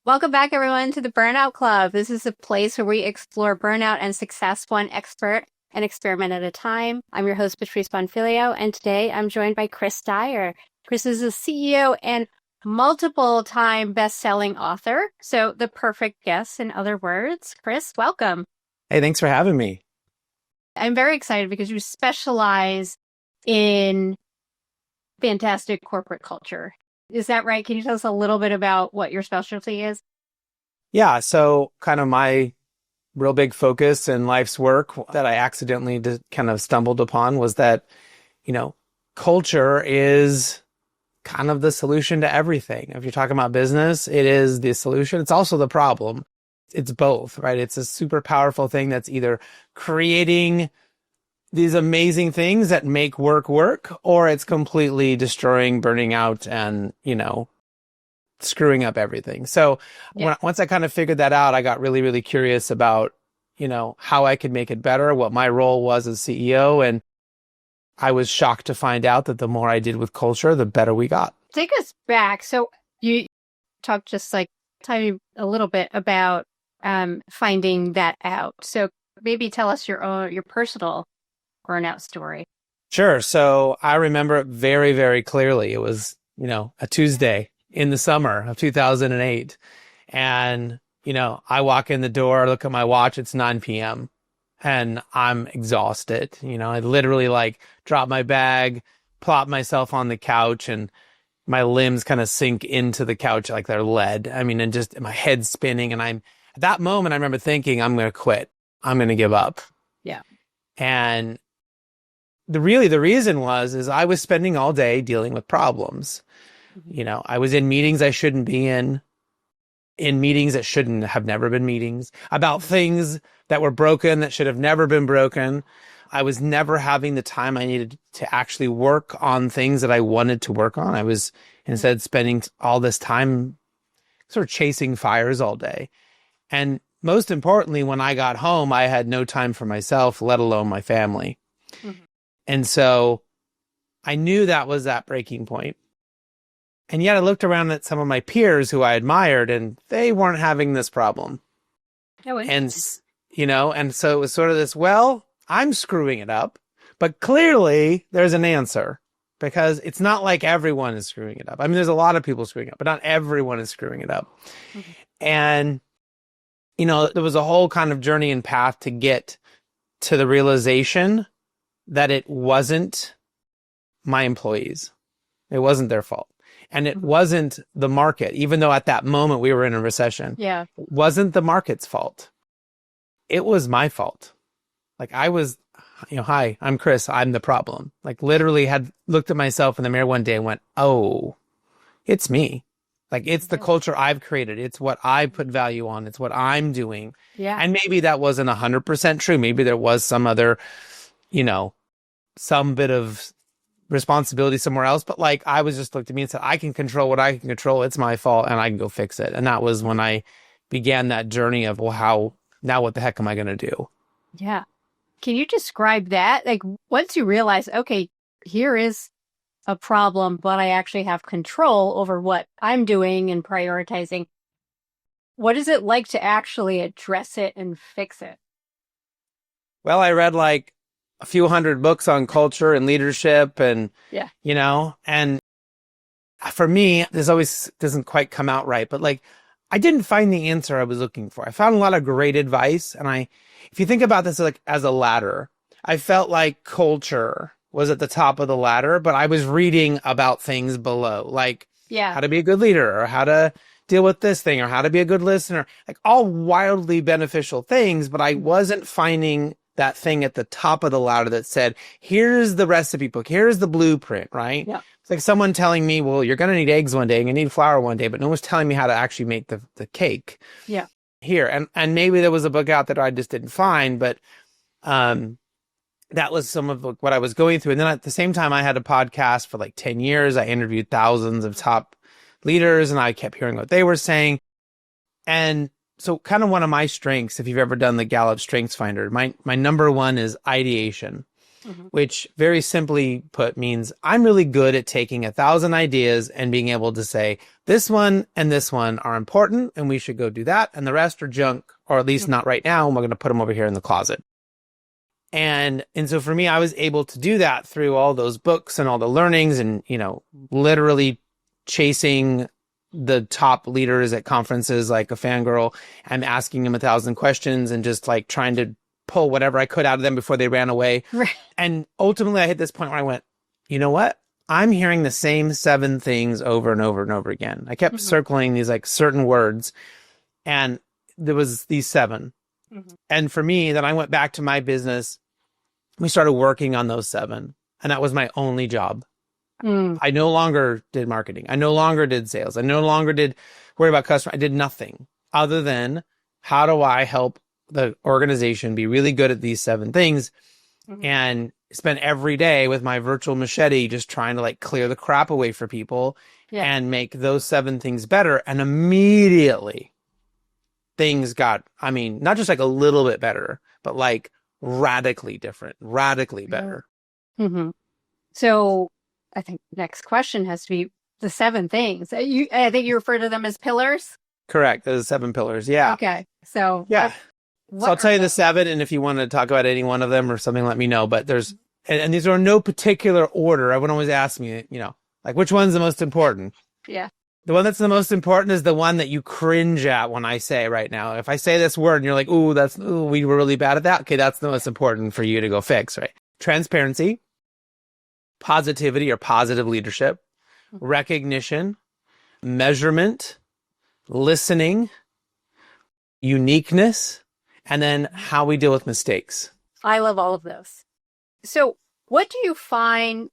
Welcome back, everyone, to the Burnout Club. This is a place where we explore burnout and success one expert and experiment at a time. I'm your host, Patrice Bonfiglio, and today I'm joined by Chris Dyer. Chris is a CEO and multiple-time best-selling author, so the perfect guest, in other words. Chris, welcome. Hey, thanks for having me. I'm very excited because you specialize in fantastic corporate culture. Is that right? Can you tell us a little bit about what your specialty is? Yeah, so kind of my real big focus in life's work that I accidentally kind of stumbled upon was that, culture is kind of the solution to everything. If you're talking about business, it is the solution. It's also the problem. It's both, right? It's a super powerful thing that's either creating these amazing things that make work, or it's completely destroying, burning out, and, screwing up everything. So once I kind of figured that out, I got really, really curious about, how I could make it better, what my role was as CEO. And I was shocked to find out that the more I did with culture, the better we got. Take us back. So you talked tell me a little bit about finding that out. So maybe tell us your personal burnout story. Sure. So I remember it very, very clearly. It was, a Tuesday in the summer of 2008. And, I walk in the door, look at my watch, it's 9 p.m. and I'm exhausted. I literally drop my bag, plop myself on the couch, and my limbs kind of sink into the couch like they're lead. and just my head's spinning. And at that moment, I remember thinking, I'm going to quit. I'm going to give up. Yeah. And the reason is I was spending all day dealing with problems. Mm-hmm. I was in meetings I shouldn't be in meetings that shouldn't have never been meetings, about things that were broken that should have never been broken. I was never having the time I needed to actually work on things that I wanted to work on. I was instead spending all this time sort of chasing fires all day. And most importantly, when I got home, I had no time for myself, let alone my family. Mm-hmm. And so I knew that was that breaking point. And yet I looked around at some of my peers who I admired, and they weren't having this problem. Oh, and so it was sort of this, I'm screwing it up, but clearly there's an answer, because it's not like everyone is screwing it up. There's a lot of people screwing it up, but not everyone is screwing it up. Mm-hmm. And, there was a whole kind of journey and path to get to the realization that it wasn't my employees. It wasn't their fault. And it wasn't the market, even though at that moment we were in a recession. Yeah. It wasn't the market's fault. It was my fault. I was, hi, I'm Chris. I'm the problem. Literally had looked at myself in the mirror one day and went, oh, it's me. It's the culture I've created. It's what I put value on. It's what I'm doing. Yeah. And maybe that wasn't 100% true. Maybe there was some other, some bit of responsibility somewhere else. But I was just looked at me and said, I can control what I can control. It's my fault and I can go fix it. And that was when I began that journey of, now what the heck am I going to do? Yeah. Can you describe that? Once you realize, okay, here is a problem, but I actually have control over what I'm doing and prioritizing. What is it like to actually address it and fix it? Well, I read a few hundred books on culture and leadership and, and for me, this always doesn't quite come out right, but I didn't find the answer I was looking for. I found a lot of great advice. And if you think about this as a ladder, I felt like culture was at the top of the ladder, but I was reading about things below, how to be a good leader, or how to deal with this thing, or how to be a good listener, all wildly beneficial things, but I wasn't finding that thing at the top of the ladder that said, here's the recipe book, here's the blueprint, right? Yeah. It's like someone telling me, well, you're going to need eggs one day and you need flour one day, but no one's telling me how to actually make the cake. Yeah. Here. And maybe there was a book out that I just didn't find, but that was some of what I was going through. And then at the same time, I had a podcast for 10 years. I interviewed thousands of top leaders and I kept hearing what they were saying. And so kind of one of my strengths, if you've ever done the Gallup Strengths Finder, my number one is ideation. which very simply put means I'm really good at taking 1,000 ideas and being able to say, this one and this one are important and we should go do that. And the rest are junk, or at least not right now. And we're going to put them over here in the closet. And so for me, I was able to do that through all those books and all the learnings and, literally chasing the top leaders at conferences like a fangirl and asking them 1,000 questions and just like trying to pull whatever I could out of them before they ran away. Right. And ultimately I hit this point where I went, you know what? I'm hearing the same 7 things over and over and over again. I kept circling these like certain words, and there was these 7. And for me, then I went back to my business. We started working on those 7, and that was my only job. I no longer did marketing. I no longer did sales. I no longer did worry about customers. I did nothing other than how do I help the organization be really good at these 7 things, and spend every day with my virtual machete just trying to like clear the crap away for people and make those 7 things better. And immediately things got, not just like a little bit better, but like radically different, radically better. So I think the next question has to be the 7 things. I think you refer to them as pillars. Correct. Those 7 pillars. Yeah. Okay. So yeah. So I'll tell you the 7, and if you want to talk about any one of them or something, let me know. But there's, and these are in no particular order. Everyone always asks me, like which one's the most important? Yeah. The one that's the most important is the one that you cringe at when I say right now. If I say this word and you're like, we were really bad at that. Okay, that's the most important for you to go fix, right? Transparency, positivity or positive leadership, recognition, measurement, listening, uniqueness, and then how we deal with mistakes. I love all of those. So what do you find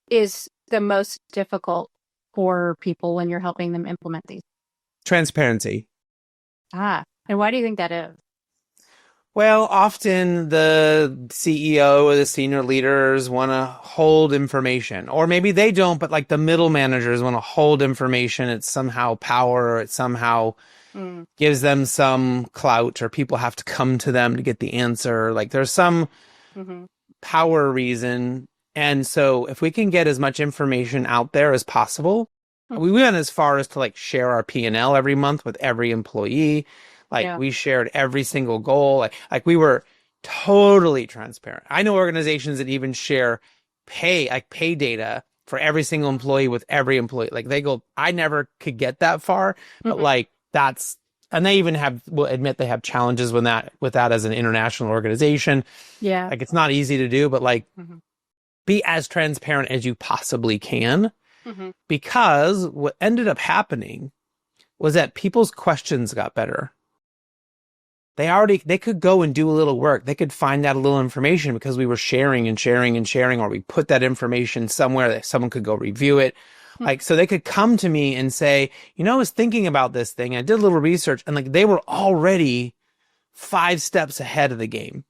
is the most difficult for people when you're helping them implement these? Transparency. And why do you think that is? Well, often the CEO or the senior leaders want to hold information, or maybe they don't, but like the middle managers want to hold information. It's somehow power, or it somehow gives them some clout, or people have to come to them to get the answer. Like there's some power reason. And so if we can get as much information out there as possible, we went as far as to like share our P&L every month with every employee. Like we shared every single goal. Like we were totally transparent. I know organizations that even share pay data for every single employee with every employee. Like they go, I never could get that far, but like that's, and they even will admit they have challenges with that as an international organization. Yeah. Like it's not easy to do, but like be as transparent as you possibly can, because what ended up happening was that people's questions got better. They could go and do a little work. They could find out a little information because we were sharing and sharing and sharing, or we put that information somewhere that someone could go review it. Like, so they could come to me and say, I was thinking about this thing. I did a little research, and like they were already 5 steps ahead of the game.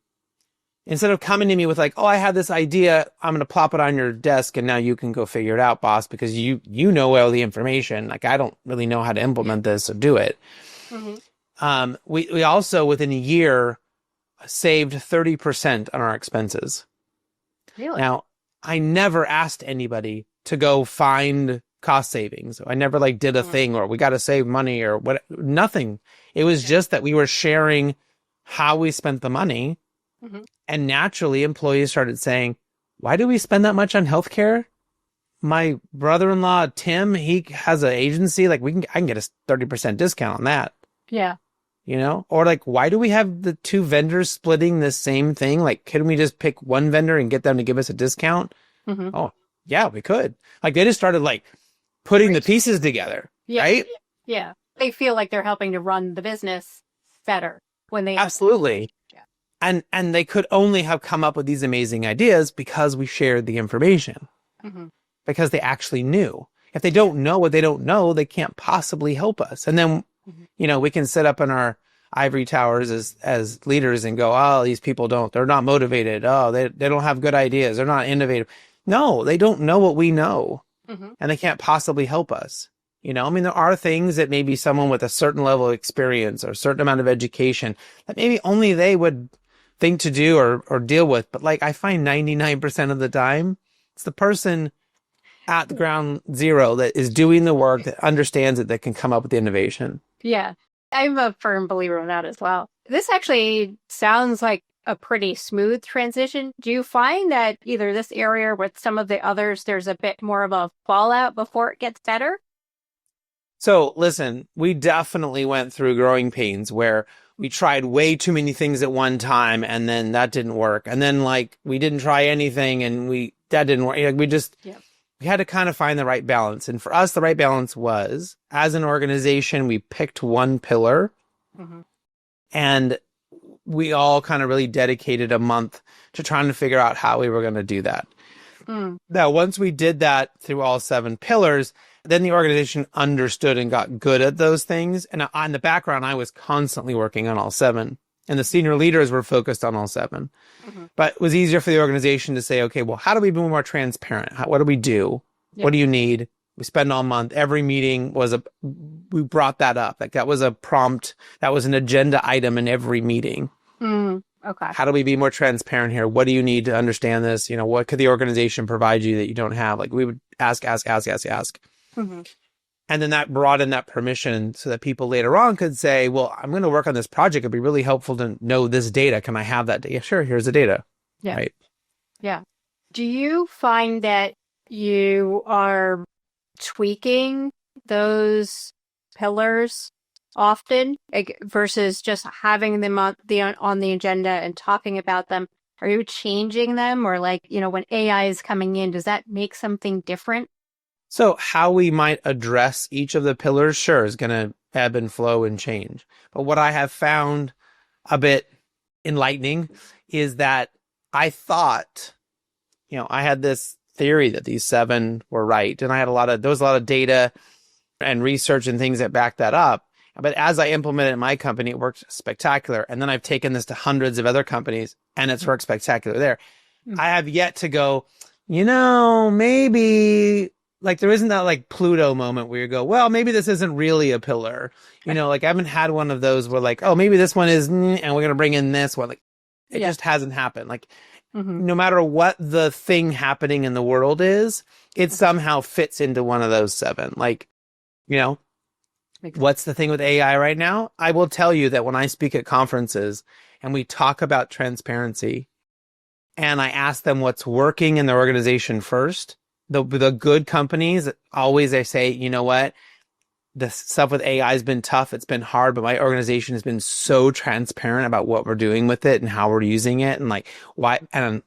Instead of coming to me with like, I had this idea, I'm going to plop it on your desk and now you can go figure it out, boss, because you know all the information. Like, I don't really know how to implement this or do it. We also, within a year, saved 30% on our expenses. Really? Now, I never asked anybody to go find cost savings. I never like did a thing or we got to save money or what, nothing. It was just that we were sharing how we spent the money. And naturally, employees started saying, why do we spend that much on healthcare? My brother-in-law, Tim, he has an agency. Like I can get a 30% discount on that. Yeah. Or like, why do we have the 2 vendors splitting the same thing? Like, couldn't we just pick one vendor and get them to give us a discount? Oh, yeah, we could. Like they just started like putting the pieces together. Right? Yeah. They feel like they're helping to run the business better when they absolutely. And they could only have come up with these amazing ideas because we shared the information, because they actually knew. If they don't know what they don't know, they can't possibly help us. And then, we can sit up in our ivory towers as leaders and go, these people they're not motivated. They don't have good ideas. They're not innovative. No, they don't know what we know, and they can't possibly help us. There are things that maybe someone with a certain level of experience or a certain amount of education that maybe only they would thing to do or deal with. But like, I find 99% of the time, it's the person at the ground zero that is doing the work, that understands it, that can come up with the innovation. Yeah, I'm a firm believer in that as well. This actually sounds like a pretty smooth transition. Do you find that either this area or with some of the others, there's a bit more of a fallout before it gets better? So listen, we definitely went through growing pains where we tried way too many things at one time and then that didn't work. And then like we didn't try anything and that didn't work. Like we had to kind of find the right balance. And for us, the right balance was, as an organization, we picked one pillar and we all kind of really dedicated a month to trying to figure out how we were going to do that. Now, once we did that through all 7 pillars, then the organization understood and got good at those things. And in the background, I was constantly working on all 7. And the senior leaders were focused on all 7. But it was easier for the organization to say, okay, well, how do we be more transparent? What do we do? What do you need? We spend all month. Every meeting we brought that up. Like that was a prompt. That was an agenda item in every meeting. Okay. How do we be more transparent here? What do you need to understand this? You know, what could the organization provide you that you don't have? Like we would ask. And then that brought in that permission so that people later on could say, well, I'm going to work on this project. It'd be really helpful to know this data. Can I have that data? Yeah, sure. Here's the data. Yeah. Right. Yeah. Do you find that you are tweaking those pillars often, like, versus just having them on the agenda and talking about them? Are you changing them, or like, when AI is coming in, does that make something different? So how we might address each of the pillars, sure, is going to ebb and flow and change. But what I have found a bit enlightening is that I thought, I had this theory that these 7 were right. And I had there was a lot of data and research and things that backed that up. But as I implemented it in my company, it worked spectacular. And then I've taken this to hundreds of other companies and it's worked spectacular there. I have yet to go, maybe like there isn't that like Pluto moment where you go, well, maybe this isn't really a pillar. Like I haven't had one of those where like, oh, maybe this one is, and we're going to bring in this one. Like it just hasn't happened. Like no matter what the thing happening in the world is, it somehow fits into one of those 7. Like, what's the thing with AI right now? I will tell you that when I speak at conferences and we talk about transparency and I ask them what's working in their organization first, the good companies always, they say, you know what? The stuff with AI has been tough. It's been hard, but my organization has been so transparent about what we're doing with it and how we're using it and like why, and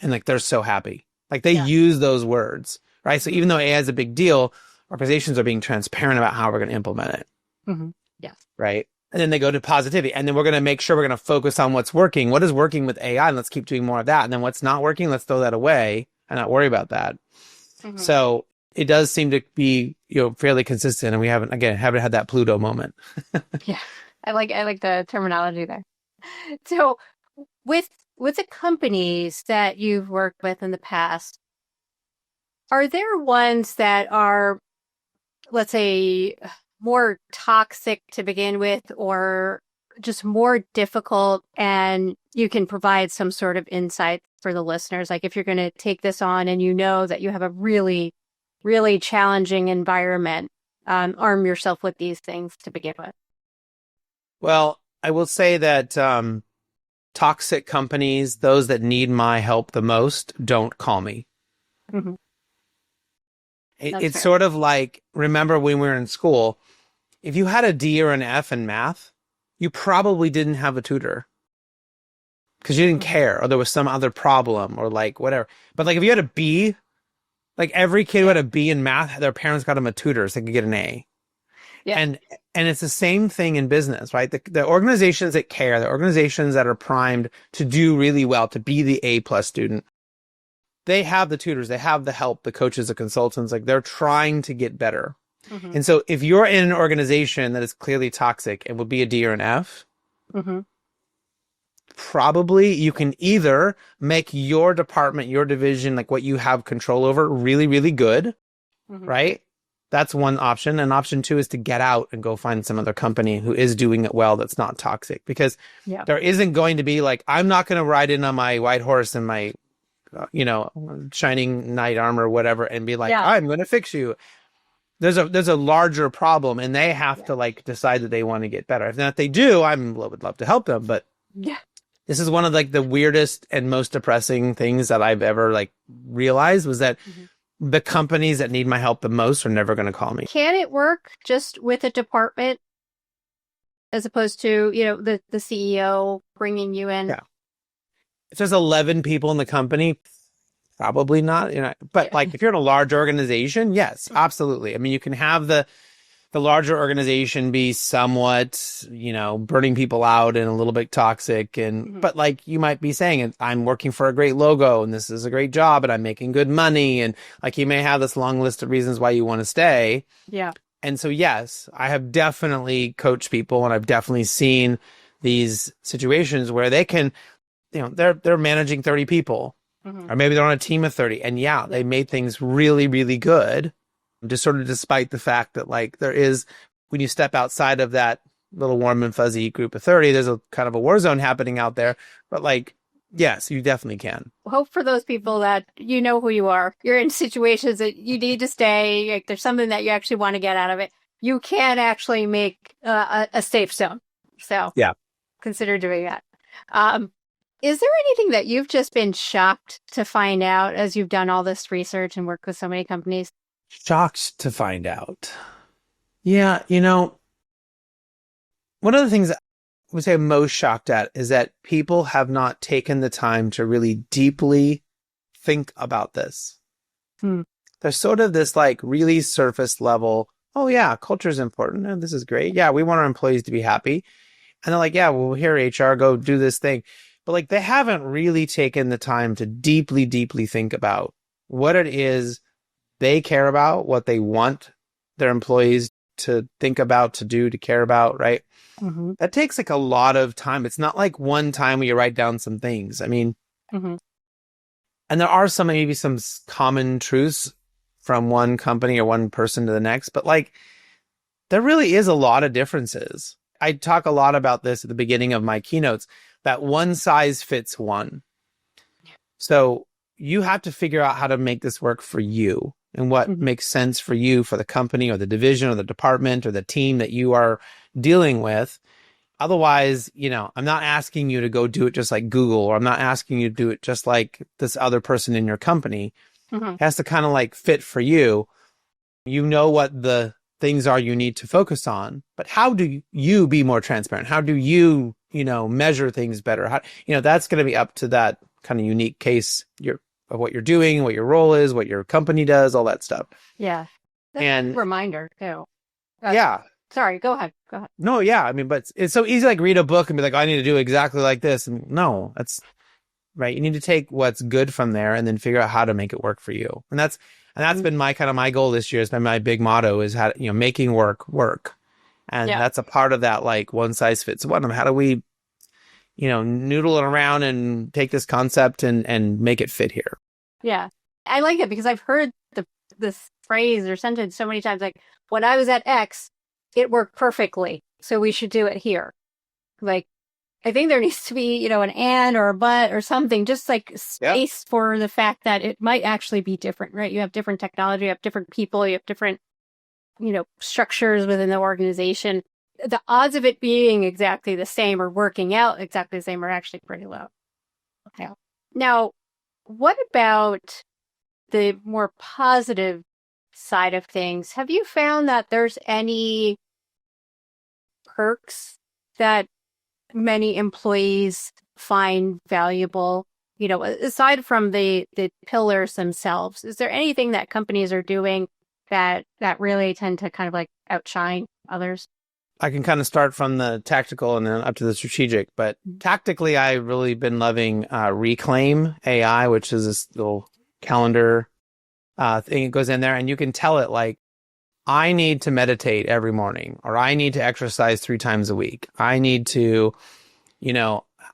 like, they're so happy. Like they use those words, right? So even though AI is a big deal, organizations are being transparent about how we're going to implement it. Yes. Right. And then they go to positivity, and then we're going to make sure we're going to focus on what's working. What is working with AI? And let's keep doing more of that. And then what's not working, let's throw that away and not worry about that. So it does seem to be, fairly consistent. And we haven't had that Pluto moment. Yeah. I like the terminology there. So with the companies that you've worked with in the past, are there ones that are, let's say, more toxic to begin with, or just more difficult, and you can provide some sort of insight for the listeners? Like if you're going to take this on and that you have a really, really challenging environment, arm yourself with these things to begin with. Well, I will say that toxic companies, those that need my help the most, don't call me. It's sort of like, remember when we were in school, if you had a D or an F in math, you probably didn't have a tutor because you didn't care, or there was some other problem or like whatever. But like if you had a B, like every kid who had a B in math, their parents got them a tutor so they could get an A. Yeah. And it's the same thing in business, right? The organizations that care, the organizations that are primed to do really well, to be the A+ student, they have the tutors, they have the help, the coaches, the consultants, like they're trying to get better. And so if you're in an organization that is clearly toxic and would be a D or an F, probably you can either make your department, your division, like what you have control over, really, really good, right? that's one option. And option two is to get out and go find some other company who is doing it well that's not toxic. Because there isn't going to be like, I'm not going to ride in on my white horse and my, shining knight armor or whatever and be like, I'm going to fix you. There's a larger problem and they have to like decide that they want to get better. If not, they do, would love to help them. But this is one of like the weirdest and most depressing things that I've ever like realized was that the companies that need my help the most are never going to call me. Can it work just with a department as opposed to, the CEO bringing you in? Yeah. If there's 11 people in the company, probably not. But like if you're in a large organization, yes, absolutely. I mean, you can have the larger organization be somewhat, burning people out and a little bit toxic. And but like you might be saying, I'm working for a great logo and this is a great job and I'm making good money. And like you may have this long list of reasons why you want to stay. Yeah. And so, yes, I have definitely coached people and I've definitely seen these situations where they can, they're managing 30 people or maybe they're on a team of 30. And they made things really, really good. Just sort of despite the fact that like there is, when you step outside of that little warm and fuzzy group of 30, there's a kind of a war zone happening out there. But like, yes, you definitely can. Hope for those people that you know who you are. You're in situations that you need to stay. Like there's something that you actually want to get out of it. You can actually make a safe zone. So consider doing that. Is there anything that you've just been shocked to find out as you've done all this research and worked with so many companies? Shocked to find out. Yeah, one of the things I would say I'm most shocked at is that people have not taken the time to really deeply think about this. There's sort of this like really surface level, oh yeah, culture is important and this is great. Yeah, we want our employees to be happy. And they're like, yeah, well, here, HR, go do this thing. But like they haven't really taken the time to deeply, deeply think about what it is they care about, what they want their employees to think about, to do, to care about, right? That takes like a lot of time. It's not like one time where you write down some things. I mean, and there are maybe some common truths from one company or one person to the next, but like there really is a lot of differences. I talk a lot about this at the beginning of my keynotes, that one size fits one. So you have to figure out how to make this work for you and what makes sense for you, for the company or the division or the department or the team that you are dealing with. Otherwise, I'm not asking you to go do it just like Google, or I'm not asking you to do it just like this other person in your company. It has to kind of like fit for you. You know what the things are you need to focus on, but how do you be more transparent? How do you, measure things better? How, that's going to be up to that kind of unique case of what you're doing, what your role is, what your company does, all that stuff. Yeah. That's a reminder too. Sorry, go ahead. No, yeah. I mean, but it's so easy to like read a book and be like, I need to do exactly like this. And no, that's right. You need to take what's good from there and then figure out how to make it work for you. And that's been my goal this year. It's been my big motto is how, making work. And that's a part of that, like one size fits one. How do we, noodle it around and take this concept and make it fit here? Yeah. I like it because I've heard this phrase or sentence so many times, like when I was at X, it worked perfectly. So we should do it here. Like, I think there needs to be, an and or a but or something, just like space for the fact that it might actually be different, right? You have different technology, you have different people, you have different, structures within the organization. The odds of it being exactly the same or working out exactly the same are actually pretty low. Okay. Now, what about the more positive side of things? Have you found that there's any perks that many employees find valuable, aside from the pillars themselves? Is there anything that companies are doing that really tend to kind of like outshine others? I can kind of start from the tactical and then up to the strategic, but tactically, I've really been loving Reclaim AI, which is this little calendar thing that goes in there, and you can tell it like, I need to meditate every morning, or I need to exercise 3 times a week. I need to,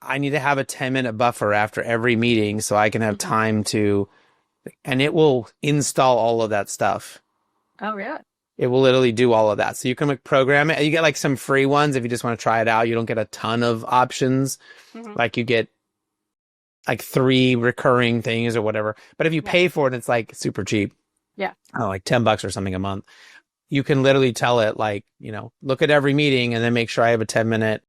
I need to have a 10-minute buffer after every meeting so I can have time to, and it will install all of that stuff. Oh, really? It will literally do all of that. So you can program it. You get like some free ones if you just want to try it out. You don't get a ton of options. Like you get like 3 recurring things or whatever. But if you pay for it, it's like super cheap. Yeah. Oh, like $10 or something a month. You can literally tell it like, look at every meeting and then make sure I have a 10-minute,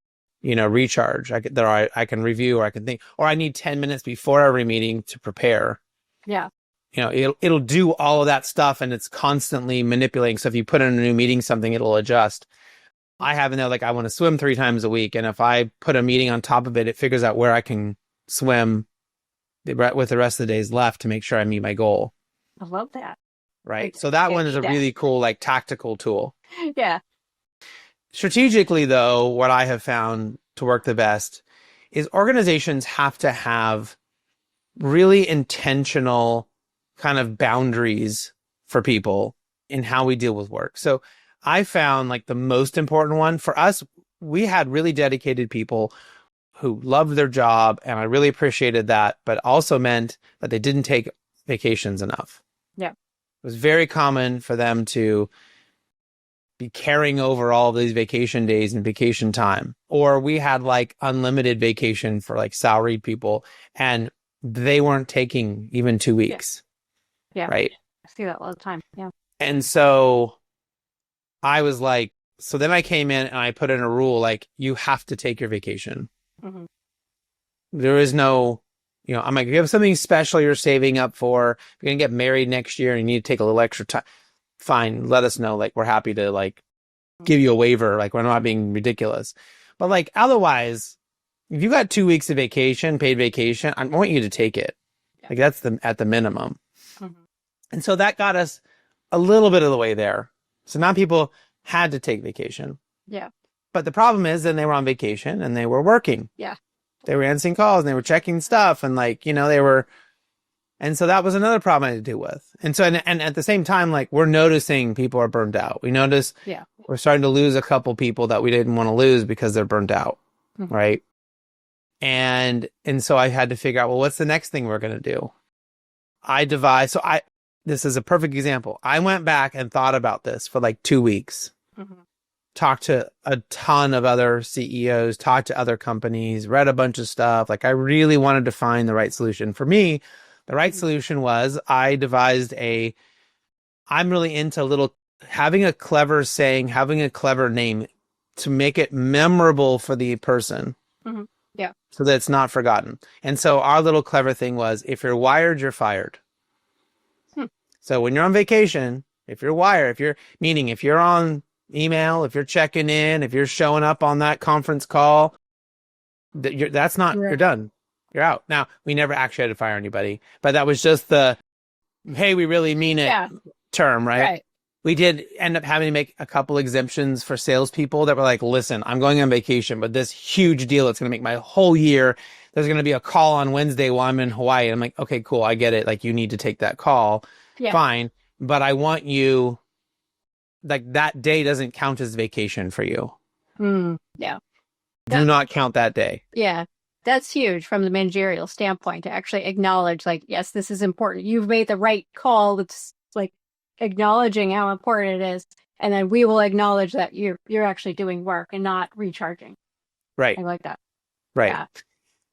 recharge. I can review, or I can think, or I need 10 minutes before every meeting to prepare. Yeah. It'll do all of that stuff, and it's constantly manipulating. So if you put in a new meeting something, it'll adjust. I have in there like I want to swim 3 times a week, and if I put a meeting on top of it, it figures out where I can swim with the rest of the days left to make sure I meet my goal. I love that. Right. So that one is a really cool, like, tactical tool. Yeah. Strategically, though, what I have found to work the best is organizations have to have really intentional kind of boundaries for people in how we deal with work. So I found like the most important one for us, we had really dedicated people who loved their job, and I really appreciated that, but also meant that they didn't take vacations enough. Yeah. It was very common for them to be carrying over all of these vacation days and vacation time. Or we had like unlimited vacation for like salaried people, and they weren't taking even 2 weeks. Yeah. Right. I see that all the time. Yeah. And so I was like, so then I came in and I put in a rule, like, you have to take your vacation. There is no, I'm like, if you have something special you're saving up for, if you're going to get married next year and you need to take a little extra time, fine, let us know. Like, we're happy to like give you a waiver. Like, we're not being ridiculous. But like, otherwise, if you got 2 weeks of vacation, paid vacation, I want you to take it. Like, that's at the minimum. And so that got us a little bit of the way there. So now people had to take vacation. Yeah. But the problem is then they were on vacation and they were working. Yeah. They were answering calls and they were checking stuff, and like, they were, and so that was another problem I had to deal with. And so, and at the same time, like, we're noticing people are burned out. We notice we're starting to lose a couple people that we didn't want to lose because they're burned out. Right. And so I had to figure out, well, what's the next thing we're going to do? This is a perfect example. I went back and thought about this for like 2 weeks. Talked to a ton of other CEOs, talked to other companies, read a bunch of stuff. Like, I really wanted to find the right solution. For me, the right solution was I devised I'm really into having a clever saying, having a clever name to make it memorable for the person. Yeah. So that it's not forgotten. And so our little clever thing was, if you're wired, you're fired. So when you're on vacation, if you're wired, if you're on email, if you're checking in, if you're showing up on that conference call, you're done. You're out. Now, we never actually had to fire anybody, but that was just the, hey, we really mean it term, right? We did end up having to make a couple exemptions for salespeople that were like, listen, I'm going on vacation, but this huge deal, it's going to make my whole year. There's going to be a call on Wednesday while I'm in Hawaii. I'm like, okay, cool. I get it. Like, you need to take that call. Fine. But I want you, like, that day doesn't count as vacation for you. Yeah. Do not count that day. Yeah. That's huge from the managerial standpoint, to actually acknowledge, like, yes, this is important. You've made the right call. It's like acknowledging how important it is. And then we will acknowledge that you're actually doing work and not recharging. Right. I like that. Right. Yeah.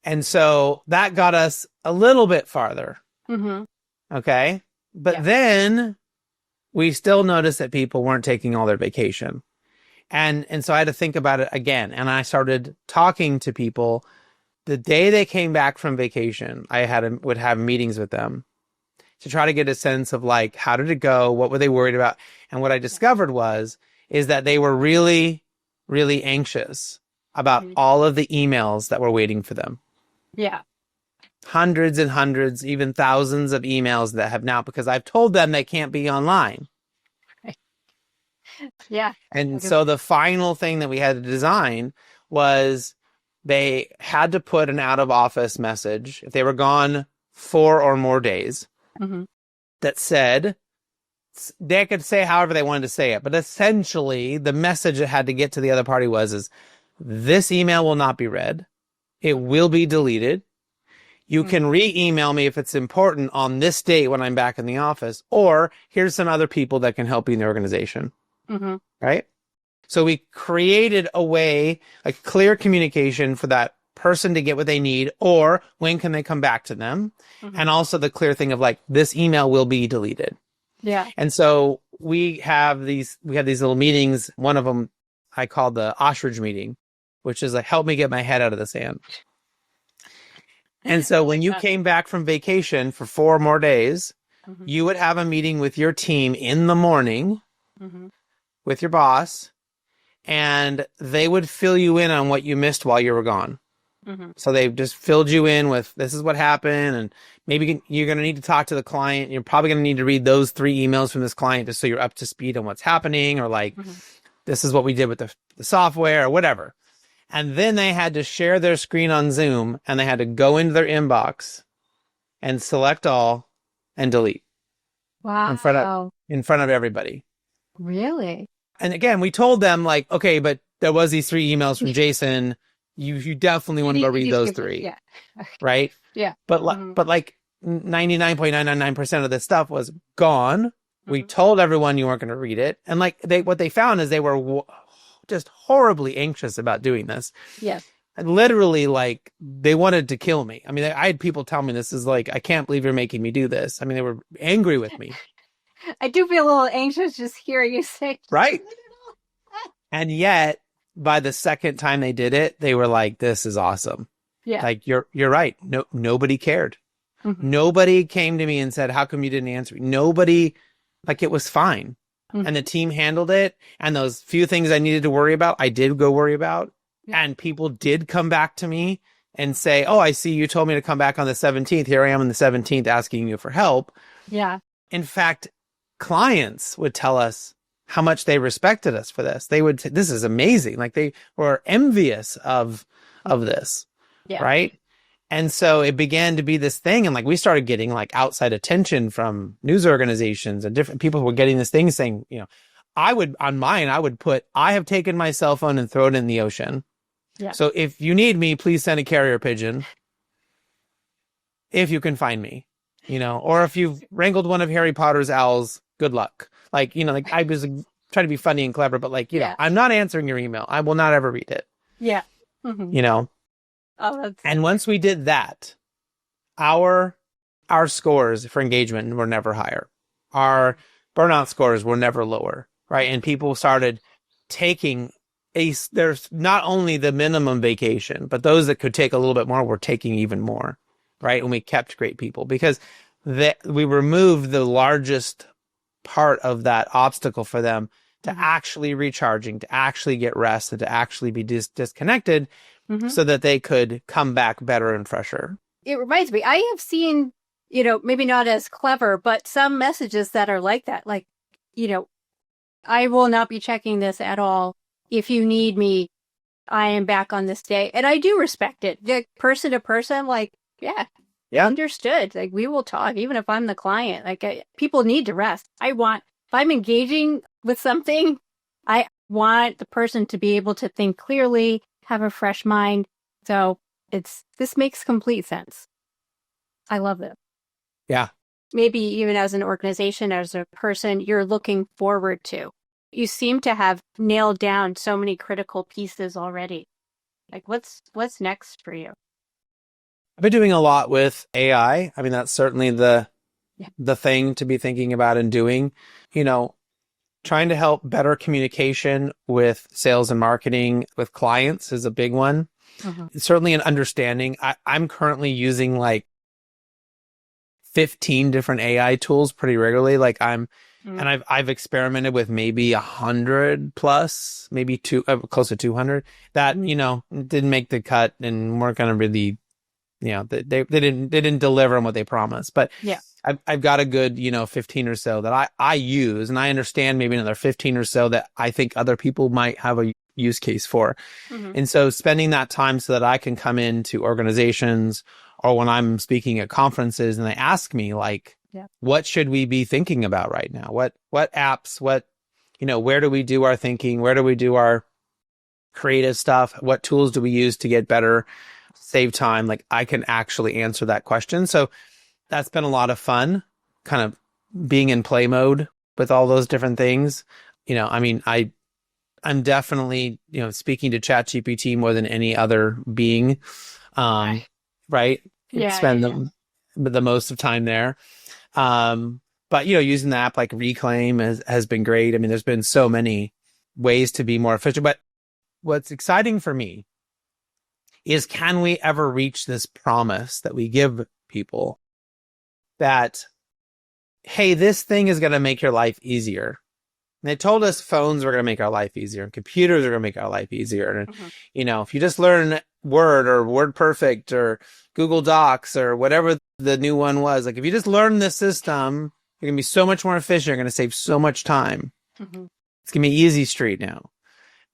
And so that got us a little bit farther. Okay. But then we still noticed that people weren't taking all their vacation. And so I had to think about it again. And I started talking to people. The day they came back from vacation, I would have meetings with them to try to get a sense of, like, how did it go? What were they worried about? And what I discovered is that they were really, really anxious about all of the emails that were waiting for them. Yeah. Hundreds and hundreds, even thousands of emails that have now, because I've told them they can't be online. Yeah. And so the final thing that we had to design was they had to put an out of office message if they were gone 4 or more days that said, they could say however they wanted to say it, but essentially the message that had to get to the other party is this email will not be read. It will be deleted. You can re-email me if it's important on this date when I'm back in the office, or here's some other people that can help you in the organization. Mm-hmm. right? So we created a way, a clear communication for that person to get what they need, or when can they come back to them? Mm-hmm. And also the clear thing of like, this email will be deleted. Yeah. And so we have these little meetings. One of them I call the ostrich meeting, which is like, help me get my head out of the sand. And so when you came back from vacation for 4 more days, mm-hmm. you would have a meeting with your team in the morning mm-hmm. with your boss, and they would fill you in on what you missed while you were gone. Mm-hmm. So they just filled you in with, this is what happened, and maybe you're going to need to talk to the client. You're probably going to need to read those 3 emails from this client just so you're up to speed on what's happening, or like, mm-hmm. this is what we did with the software or whatever. And then they had to share their screen on Zoom, and they had to go into their inbox and select all and delete. Wow. In front of everybody. Really? And again, we told them like, okay, but there was these 3 emails from Jason. You definitely want to go read those 3. Yeah. Right? Yeah. But mm-hmm. but like 99.999% of this stuff was gone. Mm-hmm. We told everyone you weren't going to read it. And like what they found is they were just horribly anxious about doing this. Yes. And literally, like, they wanted to kill me. I mean, I had people tell me this is like, I can't believe you're making me do this. I mean, they were angry with me. I do feel a little anxious just hearing you say. Right. And yet, by the second time they did it, they were like, this is awesome. Yeah. Like, you're right. No, nobody cared. Mm-hmm. Nobody came to me and said, how come you didn't answer me? Nobody, like, it was fine. Mm-hmm. And the team handled it. And those few things I needed to worry about, I did go worry about. Yeah. And people did come back to me and say, oh, I see you told me to come back on the 17th. Here I am on the 17th asking you for help. Yeah. In fact, clients would tell us how much they respected us for this. They would say, this is amazing. Like, they were envious of this. Yeah. Right. And so it began to be this thing. And like, we started getting like outside attention from news organizations, and different people were getting this thing saying, you know, I would put, I have taken my cell phone and thrown it in the ocean. Yeah. So if you need me, please send a carrier pigeon. If you can find me, you know, or if you've wrangled one of Harry Potter's owls, good luck. Like, you know, like, I was trying to be funny and clever, but like, you know, I'm not answering your email. I will not ever read it. Yeah. Mm-hmm. You know? Oh, and once we did that, our scores for engagement were never higher. Our burnout scores were never lower, right? And people started taking there's not only the minimum vacation, but those that could take a little bit more were taking even more, right? And we kept great people because we removed the largest part of that obstacle for them to actually recharging, to actually get rest, and to actually be disconnected. So that they could come back better and fresher. It reminds me, I have seen, you know, maybe not as clever, but some messages that are like that. Like, you know, I will not be checking this at all. If you need me, I am back on this day. And I do respect it. Like, person to person, like, yeah, understood. Like, we will talk, even if I'm the client. Like, people need to rest. If I'm engaging with something, I want the person to be able to think clearly, have a fresh mind. So this makes complete sense. I love it. Yeah. Maybe even as an organization, as a person you're looking forward to. You seem to have nailed down so many critical pieces already. Like, what's next for you? I've been doing a lot with AI. I mean, that's certainly the thing to be thinking about and doing. You know, trying to help better communication with sales and marketing with clients is a big one. Certainly an understanding. I'm currently using like 15 different AI tools pretty regularly. Like and I've experimented with maybe 100 plus, maybe close to 200 that, you know, didn't make the cut and weren't going to really, you know, they didn't deliver on what they promised. But yeah. I've got a good, you know, 15 or so that I use, and I understand maybe another 15 or so that I think other people might have a use case for. And so spending that time so that I can come into organizations or when I'm speaking at conferences and they ask me like, what should we be thinking about right now? What apps, you know, where do we do our thinking? Where do we do our creative stuff? What tools do we use to get better, save time? Like, I can actually answer that question. So that's been a lot of fun, kind of being in play mode with all those different things. I mean, I'm definitely, speaking to ChatGPT more than any other being, right? Spend the most of time there. But, using the app like Reclaim has been great. I mean, there's been so many ways to be more efficient. But what's exciting for me is, can we ever reach this promise that we give people that, hey, this thing is going to make your life easier? And they told us phones were going to make our life easier and computers are going to make our life easier. And, if you just learn Word or WordPerfect or Google Docs or whatever the new one was, like if you just learn this system, you're going to be so much more efficient. You're going to save so much time. It's going to be easy street now.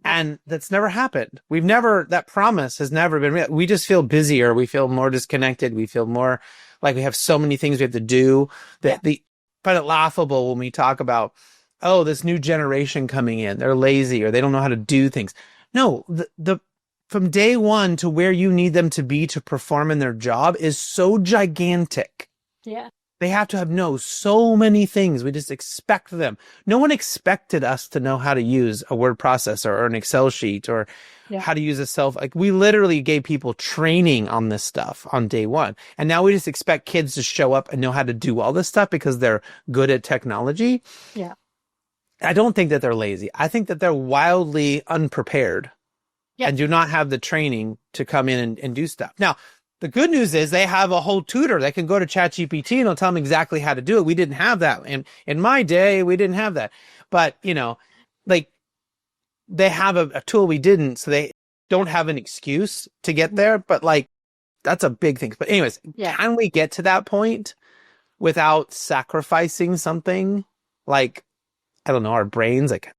And that's never happened. That promise has never been real. We just feel busier. We feel more disconnected. We feel more like we have so many things we have to do that find it laughable when we talk about, oh, this new generation coming in, they're lazy or they don't know how to do things. No, the from day one to where you need them to be to perform in their job is so gigantic. Yeah. They have to know so many things. We just expect them. No one expected us to know how to use a word processor or an Excel sheet or how to use like we literally gave people training on this stuff on day one. And now we just expect kids to show up and know how to do all this stuff because they're good at technology. Yeah. I don't think that they're lazy. I think that they're wildly unprepared and do not have the training to come in and do stuff. Now, the good news is they have a whole tutor that can go to ChatGPT and they'll tell them exactly how to do it. We didn't have that. And in my day, we didn't have that. But, like they have a tool we didn't, so they don't have an excuse to get there. But like, that's a big thing. But anyways, can we get to that point without sacrificing something like, I don't know, our brains, like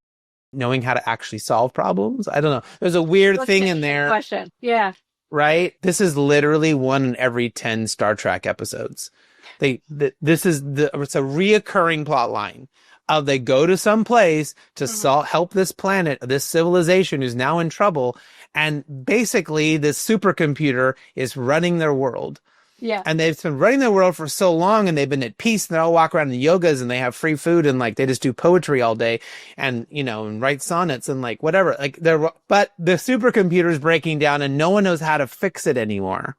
knowing how to actually solve problems? I don't know. There's a weird thing in there. Question. Yeah. Right? This is literally 1 in every 10 Star Trek episodes. It's a reoccurring plot line of they go to some place to help this planet, this civilization who's now in trouble. And basically this supercomputer is running their world. Yeah. And they've been running their world for so long and they've been at peace and they all walk around in yogas and they have free food and like they just do poetry all day and, and write sonnets and like whatever. Like but the supercomputer is breaking down and no one knows how to fix it anymore.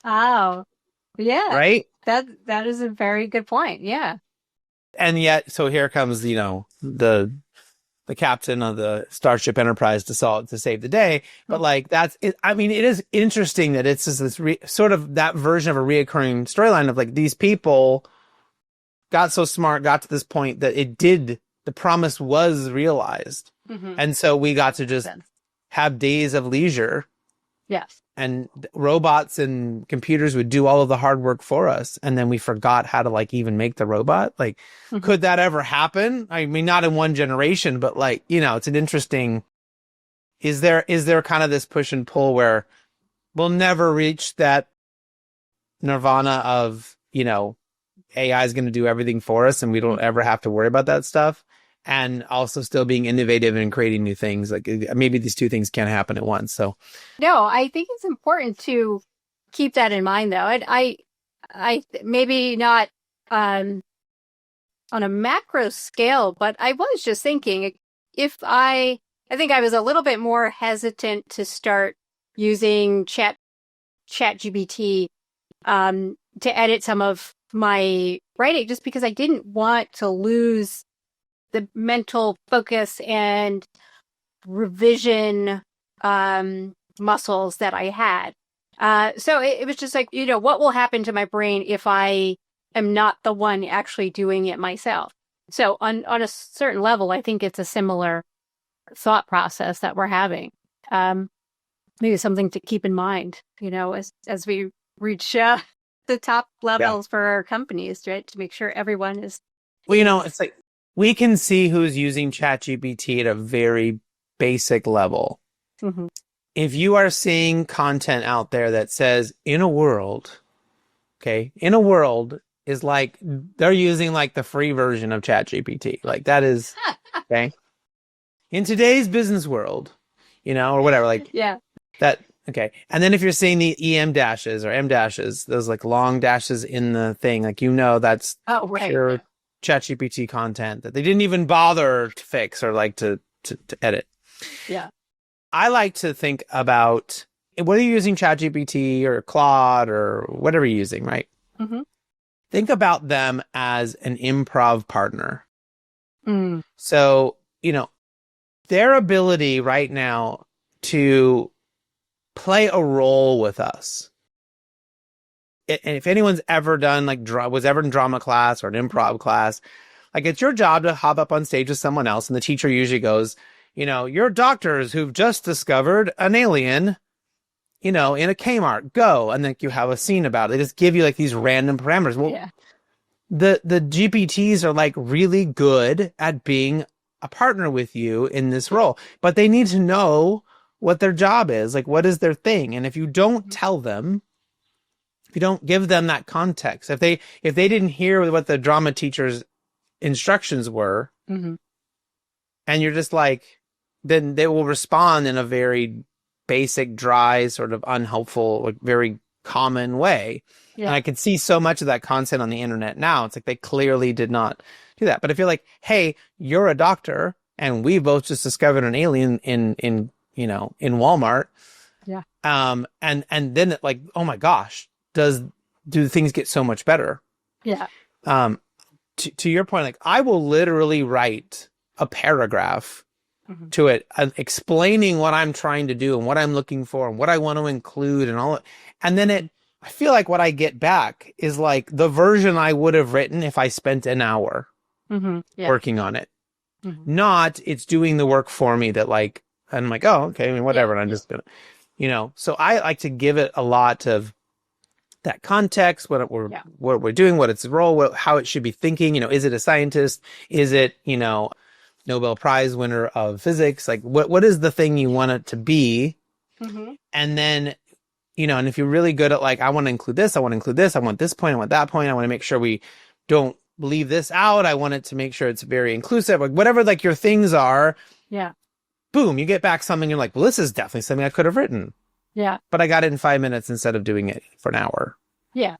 Oh, yeah. Right? That is a very good point. Yeah. And yet, so here comes, the captain of the Starship Enterprise to save the day. But like, that's it. I mean, it is interesting that it's just this sort of that version of a reoccurring storyline of like, these people got so smart, got to this point that the promise was realized. And so we got to just have days of leisure. Yes. And robots and computers would do all of the hard work for us. And then we forgot how to like even make the robot. Like, could that ever happen? I mean, not in one generation, but like, it's an interesting, is there kind of this push and pull where we'll never reach that nirvana of, AI is going to do everything for us and we don't ever have to worry about that stuff. And also still being innovative and creating new things. Like maybe these two things can't happen at once. So, no, I think it's important to keep that in mind, though. I maybe not on a macro scale, but I was just thinking I think I was a little bit more hesitant to start using ChatGPT to edit some of my writing, just because I didn't want to lose the mental focus and revision muscles that I had. So it was just like, what will happen to my brain if I am not the one actually doing it myself? So on a certain level, I think it's a similar thought process that we're having. Maybe something to keep in mind, as we reach the top levels for our companies, right? To make sure everyone is. Well, it's like, we can see who's using ChatGPT at a very basic level. If you are seeing content out there that says in a world is like, they're using like the free version of ChatGPT. Like that is, okay. In today's business world, or whatever, like that. Okay. And then if you're seeing the EM dashes or M dashes, those like long dashes in the thing, like, that's ChatGPT content that they didn't even bother to fix or like to edit. Yeah. I like to think about whether you're using ChatGPT or Claude or whatever you're using, right? Mm-hmm. Think about them as an improv partner. Mm. So, their ability right now to play a role with us. And if anyone's ever done was ever in drama class or an improv class, like it's your job to hop up on stage with someone else. And the teacher usually goes, you're doctors who've just discovered an alien, in a Kmart, go. And then you have a scene about it. They just give you like these random parameters. Well, Yeah. the GPTs are like really good at being a partner with you in this role, but they need to know what their job is. Like, what is their thing? And if you don't tell them, if you don't give them that context, if they didn't hear what the drama teacher's instructions were, Mm-hmm. and you're just like, then they will respond in a very basic, dry, sort of unhelpful, like very common way. Yeah. And I can see so much of that content on the internet now. It's like they clearly did not do that. But if you're like, hey, you're a doctor and we both just discovered an alien in Walmart. Yeah. And then it like, oh my gosh, do things get so much better? Yeah. To your point, like I will literally write a paragraph Mm-hmm. to it, explaining what I'm trying to do and what I'm looking for and what I want to include and all. And then I feel like what I get back is like the version I would have written if I spent an hour Mm-hmm. Yeah. working on it. Mm-hmm. Not it's doing the work for me that like, I'm like, oh, okay, I mean, whatever. Yeah. And I'm just gonna, so I like to give it a lot of that context, what we're doing, what its role, how it should be thinking, is it a scientist? Is it, Nobel Prize winner of physics? Like what is the thing you want it to be? Mm-hmm. And then, and if you're really good at like, I want to include this, I want to include this, I want this point, I want that point, I want to make sure we don't leave this out. I want it to make sure it's very inclusive, like whatever like your things are. Yeah. Boom, you get back something. You're like, well, this is definitely something I could have written. Yeah. But I got it in 5 minutes instead of doing it for an hour. Yeah.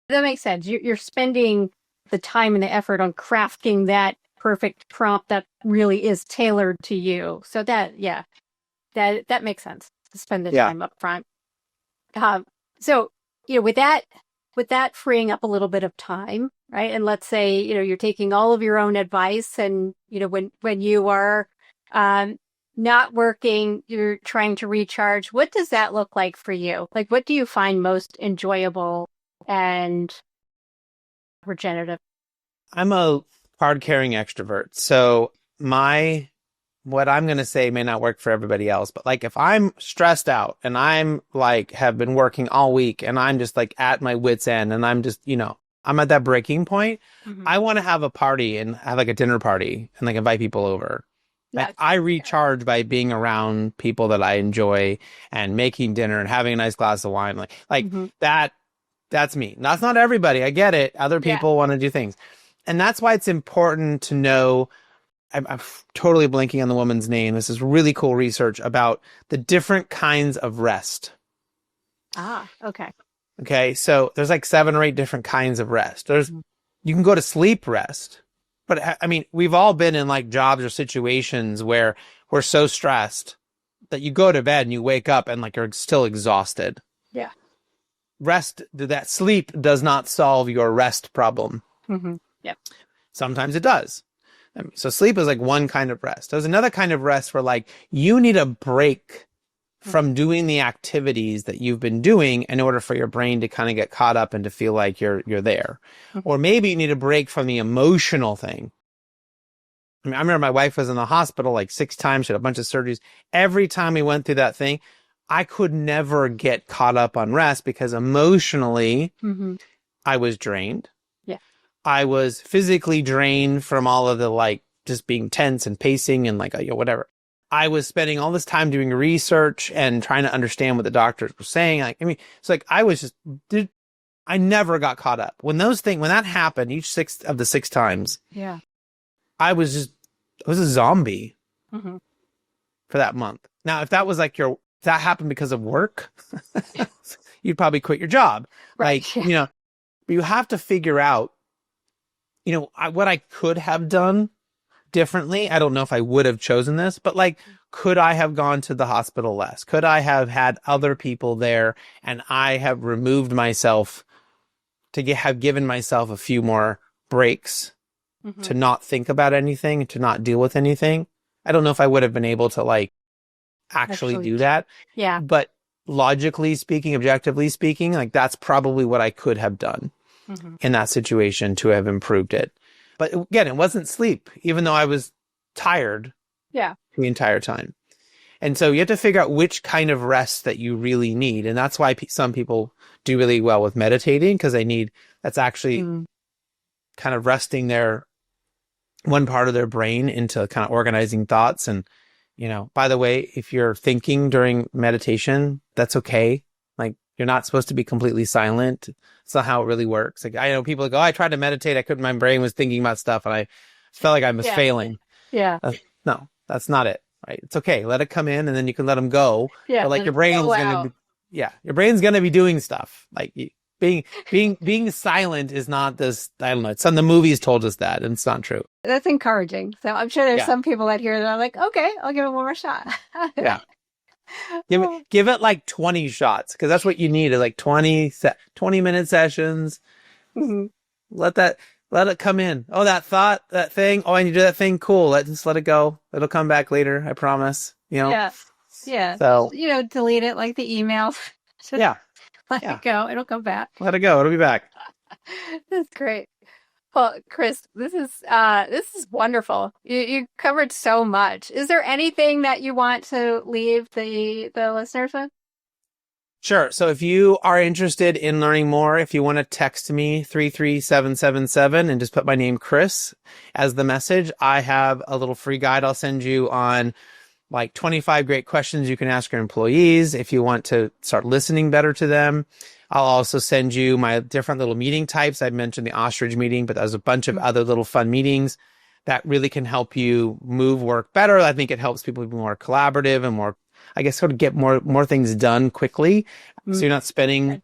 That makes sense. You're spending the time and the effort on crafting that perfect prompt that really is tailored to you. So that makes sense to spend the time up front. So, with that freeing up a little bit of time, right? And let's say, you're taking all of your own advice and, when you are not working, you're trying to recharge. What does that look like for you? Like, what do you find most enjoyable and regenerative? I'm a card-carrying extrovert. So what I'm going to say may not work for everybody else, but like if I'm stressed out and I'm like have been working all week and I'm just like at my wit's end and I'm just, I'm at that breaking point, mm-hmm. I want to have a party and have like a dinner party and like invite people over. Like I recharge by being around people that I enjoy and making dinner and having a nice glass of wine. Like mm-hmm. That's me. That's not everybody. I get it. Other people want to do things. And that's why it's important to know, I'm totally blanking on the woman's name. This is really cool research about the different kinds of rest. Ah, okay. Okay. So there's like 7 or 8 different kinds of rest. You can go to sleep rest, but I mean, we've all been in like jobs or situations where we're so stressed that you go to bed and you wake up and like you're still exhausted. Yeah. That sleep does not solve your rest problem. Mm-hmm. Yep. Sometimes it does. So sleep is like one kind of rest. There's another kind of rest where like you need a break from doing the activities that you've been doing in order for your brain to kind of get caught up and to feel like you're there. Mm-hmm. Or maybe you need a break from the emotional thing. I mean, I remember my wife was in the hospital like 6 times. She had a bunch of surgeries. Every time we went through that thing, I could never get caught up on rest because emotionally mm-hmm. I was drained. I was physically drained from all of the like just being tense and pacing and like, whatever. I was spending all this time doing research and trying to understand what the doctors were saying. Like, I mean, it's like I never got caught up. When that happened, each 6 of the 6 times, I was a zombie mm-hmm. for that month. Now, if that was like that happened because of work, you'd probably quit your job. Right. Like, but you have to figure out what I could have done differently. I don't know if I would have chosen this, but like, could I have gone to the hospital less? Could I have had other people there and I have removed myself to have given myself a few more breaks to not think about anything, to not deal with anything? I don't know if I would have been able to like actually do that. Yeah. But logically speaking, objectively speaking, like that's probably what I could have done in that situation to have improved it. But again, it wasn't sleep, even though I was tired the entire time. And so you have to figure out which kind of rest that you really need. And that's why some people do really well with meditating, because that's actually kind of resting their one part of their brain into kind of organizing thoughts. And, by the way, if you're thinking during meditation, that's okay. Like, you're not supposed to be completely silent. It's not how it really works. Like, I know people like, I tried to meditate. I couldn't, my brain was thinking about stuff and I felt like I was failing. Yeah. No, that's not it. Right. It's okay. Let it come in and then you can let them go. Yeah. But like your brain's going to be, your brain's going to be doing stuff. Like being silent is not this, I don't know. Some of the movies told us that and it's not true. That's encouraging. So I'm sure there's some people out here that are like, okay, I'll give it one more shot. Yeah. Give it like 20 shots, because that's what you need, is like 20-minute sessions. Let it come in. Oh, that thought, that thing. Oh, I need to do that thing. Cool. Just let it go. It'll come back later. I promise. Yeah. So, delete it like the emails. Let it go. It'll come back. Let it go. It'll be back. That's great. Well, Chris, this is wonderful. You covered so much. Is there anything that you want to leave the listeners with? Sure. So if you are interested in learning more, if you want to text me 33777 and just put my name, Chris, as the message, I have a little free guide I'll send you on like 25 great questions you can ask your employees if you want to start listening better to them. I'll also send you my different little meeting types. I mentioned the ostrich meeting, but there's a bunch of other little fun meetings that really can help you move work better. I think it helps people be more collaborative and more, I guess, sort of get more things done quickly. So you're not spending,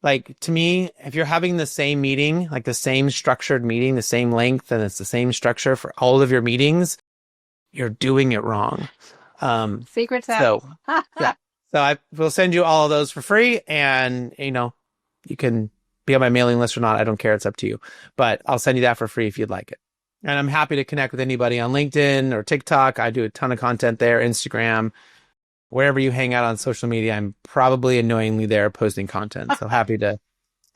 like, to me, if you're having the same meeting, like the same structured meeting, the same length, and it's the same structure for all of your meetings, you're doing it wrong. Secrets out. So I will send you all of those for free, and you can be on my mailing list or not. I don't care. It's up to you. But I'll send you that for free if you'd like it. And I'm happy to connect with anybody on LinkedIn or TikTok. I do a ton of content there, Instagram, wherever you hang out on social media. I'm probably annoyingly there posting content. So happy to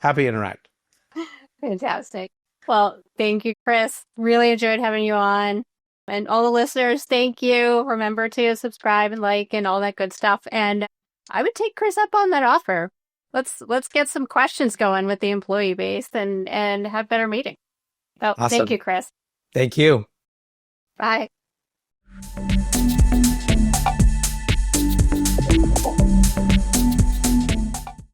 interact. Fantastic. Well, thank you, Chris. Really enjoyed having you on. And all the listeners, thank you. Remember to subscribe and like and all that good stuff. And I would take Chris up on that offer. Let's get some questions going with the employee base and have better meetings. So awesome. Thank you, Chris. Thank you. Bye.